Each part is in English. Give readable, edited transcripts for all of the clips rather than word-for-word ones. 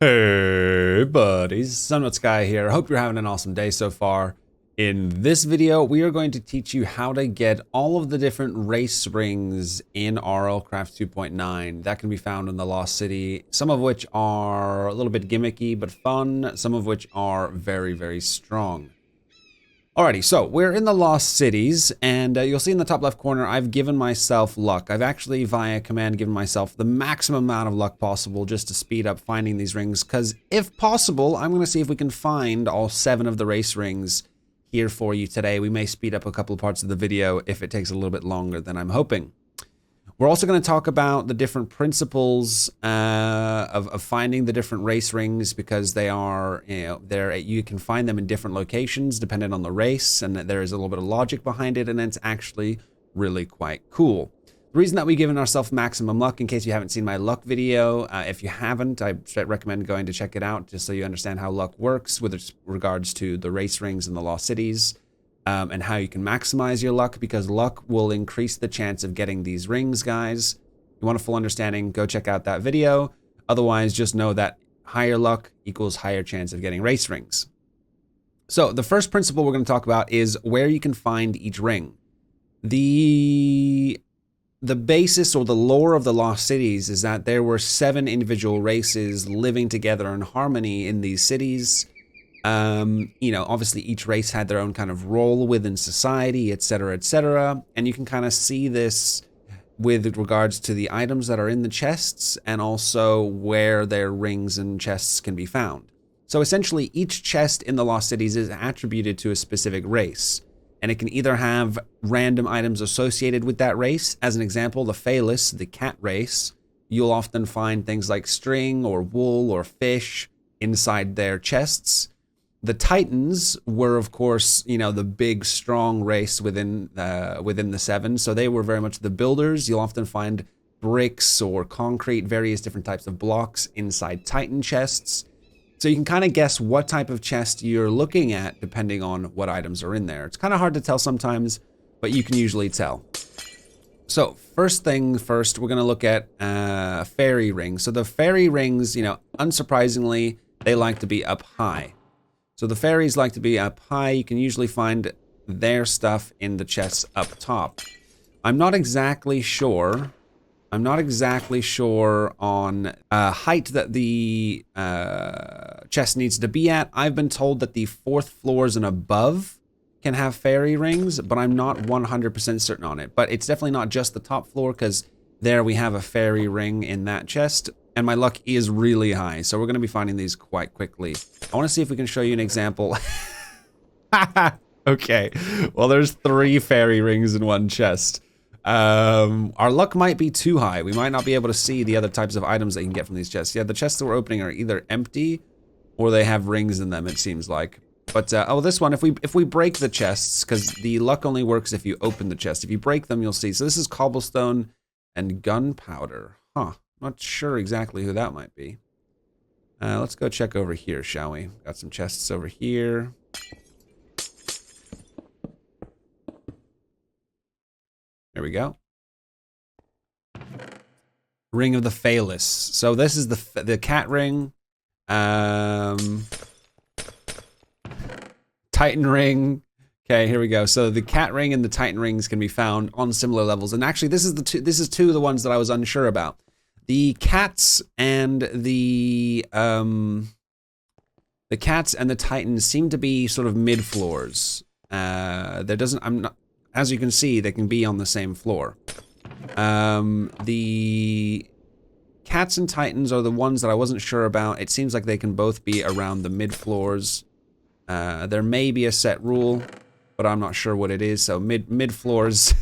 Hey buddies, SomeNutzGuy here. Hope you're having an awesome day so far. In this video, we are going to teach you how to get all of the different race rings in RLCraft 2.9 that can be found in the Lost City, some of which are a little bit gimmicky but fun, some of which are very, very strong. Alrighty, so we're in the Lost Cities, and you'll see in the top left corner, I've given myself luck. I've actually, via command, given myself the maximum amount of luck possible just to speed up finding these rings, because if possible, I'm going to see if we can find all 7 of the race rings here for you today. We may speed up a couple of parts of the video if it takes a little bit longer than I'm hoping. We're also going to talk about the different principles of finding the different race rings, because they are, you can find them in different locations depending on the race, and there is a little bit of logic behind it, and it's actually really quite cool. The reason that we've given ourselves maximum luck, in case you haven't seen my luck video, if you haven't, I recommend going to check it out just so you understand how luck works with regards to the race rings in the Lost Cities. And how you can maximize your luck, because luck will increase the chance of getting these rings, guys. If you want a full understanding, go check out that video. Otherwise, just know that higher luck equals higher chance of getting race rings. So the first principle we're going to talk about is where you can find each ring. The basis or the lore of the Lost Cities is that there were 7 individual races living together in harmony in these cities. Obviously each race had their own kind of role within society, etc., etc. And you can kind of see this with regards to the items that are in the chests and also where their rings and chests can be found. So essentially each chest in the Lost Cities is attributed to a specific race, and it can either have random items associated with that race. As an example, the Phallus, the cat race, you'll often find things like string or wool or fish inside their chests. The Titans were, of course, the big, strong race within the 7. So they were very much the builders. You'll often find bricks or concrete, various different types of blocks inside Titan chests. So you can kind of guess what type of chest you're looking at depending on what items are in there. It's kind of hard to tell sometimes, but you can usually tell. So first thing first, we're going to look at fairy rings. So the fairy rings, unsurprisingly, they like to be up high. So the fairies like to be up high. You can usually find their stuff in the chests up top. I'm not exactly sure on height that the chest needs to be at. I've been told that the 4th floors and above can have fairy rings, but I'm not 100% certain on it. But it's definitely not just the top floor, because there we have a fairy ring in that chest. And my luck is really high, so we're going to be finding these quite quickly. I want to see if we can show you an example. Okay, well, there's 3 fairy rings in one chest. Our luck might be too high. We might not be able to see the other types of items that you can get from these chests. Yeah, the chests that we're opening are either empty or they have rings in them, it seems like. But, this one, if we break the chests, because the luck only works if you open the chest. If you break them, you'll see. So this is cobblestone and gunpowder. Huh. Not sure exactly who that might be. Let's go check over here, shall we? Got some chests over here. There we go. Ring of the Phallus. So this is the cat ring. Titan ring. Okay, here we go. So the cat ring and the Titan rings can be found on similar levels. And actually, this is 2 of the ones that I was unsure about. The cats and the Titans seem to be sort of mid floors. As you can see, they can be on the same floor. The cats and Titans are the ones that I wasn't sure about. It seems like they can both be around the mid floors. There may be a set rule, but I'm not sure what it is. So mid floors,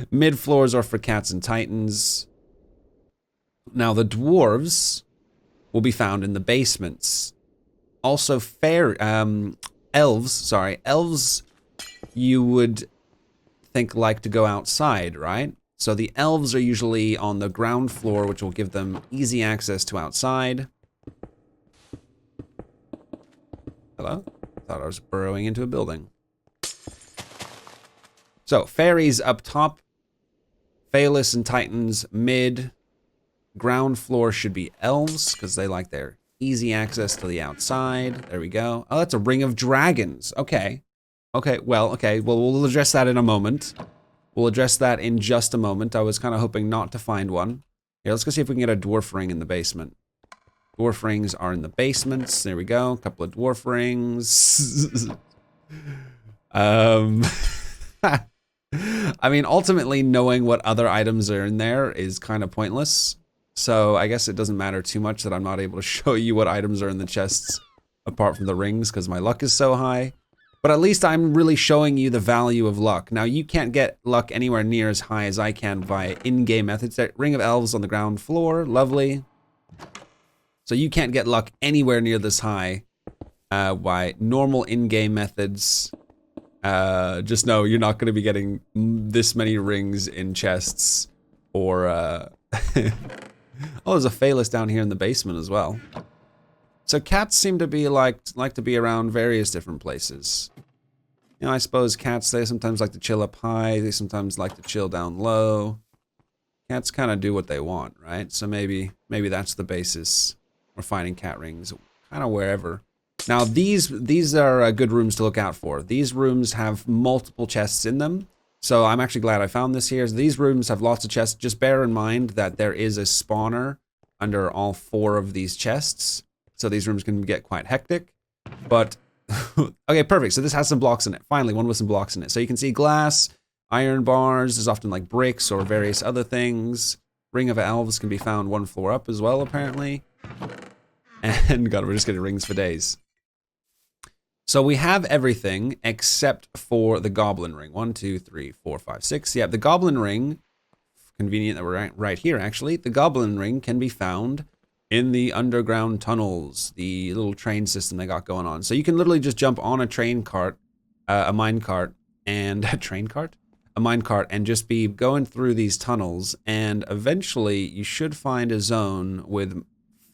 mid floors are for cats and Titans. Now, the dwarves will be found in the basements. Also, elves, you would think like to go outside, right? So the elves are usually on the ground floor, which will give them easy access to outside. Hello? Thought I was burrowing into a building. So, fairies up top, Phallus and Titans mid, ground floor should be elves, because they like their easy access to the outside. There we go. Oh, that's a ring of dragons. Okay. Okay, well, we'll address that in a moment. We'll address that in just a moment. I was kind of hoping not to find one. Here, let's go see if we can get a dwarf ring in the basement. Dwarf rings are in the basements. There we go. A couple of dwarf rings. I mean, ultimately, knowing what other items are in there is kind of pointless. So I guess it doesn't matter too much that I'm not able to show you what items are in the chests apart from the rings because my luck is so high. But at least I'm really showing you the value of luck. Now, you can't get luck anywhere near as high as I can via in-game methods. That Ring of Elves on the ground floor. Lovely. So you can't get luck anywhere near this high by normal in-game methods. Just know you're not going to be getting this many rings in chests. Or, oh, there's a Phallus down here in the basement as well. So cats seem to be like to be around various different places. You know, I suppose cats, they sometimes like to chill up high. They sometimes like to chill down low. Cats kind of do what they want, right? So maybe that's the basis. We're finding cat rings kind of wherever. Now these are good rooms to look out for. These rooms have multiple chests in them. So I'm actually glad I found this here. These rooms have lots of chests. Just bear in mind that there is a spawner under all 4 of these chests. So these rooms can get quite hectic, but okay, perfect. So this has some blocks in it. Finally, one with some blocks in it. So you can see glass, iron bars. There's often like bricks or various other things. Ring of Elves can be found 1 floor up as well, apparently. And God, we're just getting rings for days. So we have everything except for the Goblin Ring. 1, 2, 3, 4, 5, 6. Yeah, the Goblin Ring, convenient that we're right here, actually. The Goblin Ring can be found in the underground tunnels, the little train system they got going on. So you can literally just jump on a train cart, a mine cart, and a mine cart, and just be going through these tunnels. And eventually you should find a zone with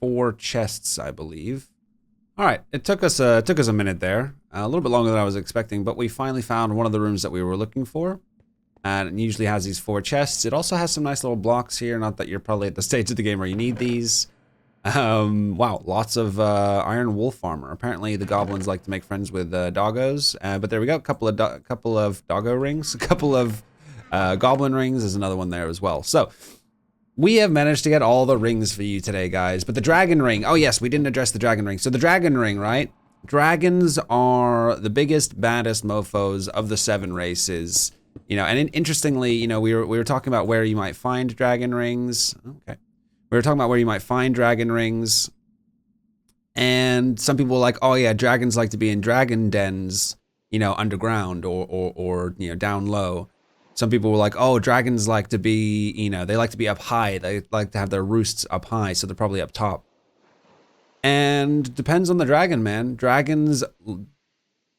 4 chests, I believe. All right, it took us a minute there, a little bit longer than I was expecting, but we finally found one of the rooms that we were looking for. And it usually has these 4 chests. It also has some nice little blocks here. Not that you're probably at the stage of the game where you need these. Wow, lots of iron wolf armor. Apparently the goblins like to make friends with doggos. But there we go, a couple of doggo rings, a couple of goblin rings. There's another one there as well. So we have managed to get all the rings for you today, guys. But the dragon ring, oh yes, we didn't address the dragon ring. So the dragon ring, right? Dragons are the biggest, baddest mofos of the 7 races. You know, and interestingly, you know, we were talking about where you might find dragon rings. Okay. We were talking about where you might find dragon rings, and some people were like, oh yeah, dragons like to be in dragon dens, you know, underground or you know, down low. Some people were like, oh, dragons like to be, you know, they like to be up high. They like to have their roosts up high, so they're probably up top. And depends on the dragon, man. Dragons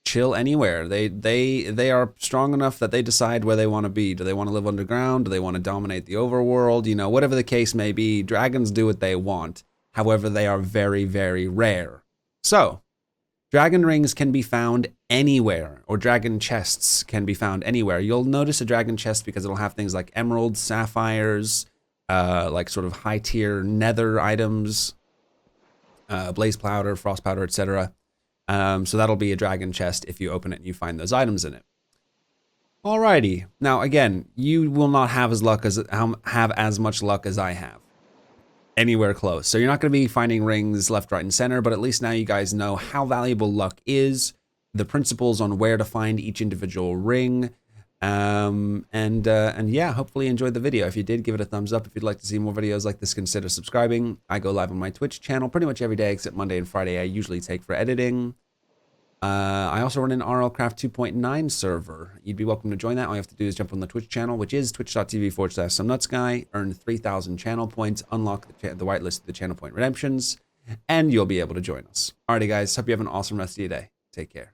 chill anywhere. They are strong enough that they decide where they want to be. Do they want to live underground? Do they want to dominate the overworld? You know, whatever the case may be, dragons do what they want. However, they are very, very rare. So, dragon rings can be found anywhere, or dragon chests can be found anywhere. You'll notice a dragon chest because it'll have things like emeralds, sapphires, like sort of high tier nether items, blaze powder, frost powder, etc. So that'll be a dragon chest if you open it and you find those items in it. Alrighty. Now again, you will not have as much luck as I have. Anywhere close. So you're not going to be finding rings left, right, and center, but at least now you guys know how valuable luck is, the principles on where to find each individual ring. And yeah, hopefully you enjoyed the video. If you did, give it a thumbs up. If you'd like to see more videos like this, consider subscribing. I go live on my Twitch channel pretty much every day except Monday and Friday I usually take for editing. I also run an RLCraft 2.9 server. You'd be welcome to join that. All you have to do is jump on the Twitch channel, which is twitch.tv/SomeNutzGuy, earn 3,000 channel points, unlock the whitelist of the channel point redemptions, and you'll be able to join us. Alrighty guys, hope you have an awesome rest of your day. Take care.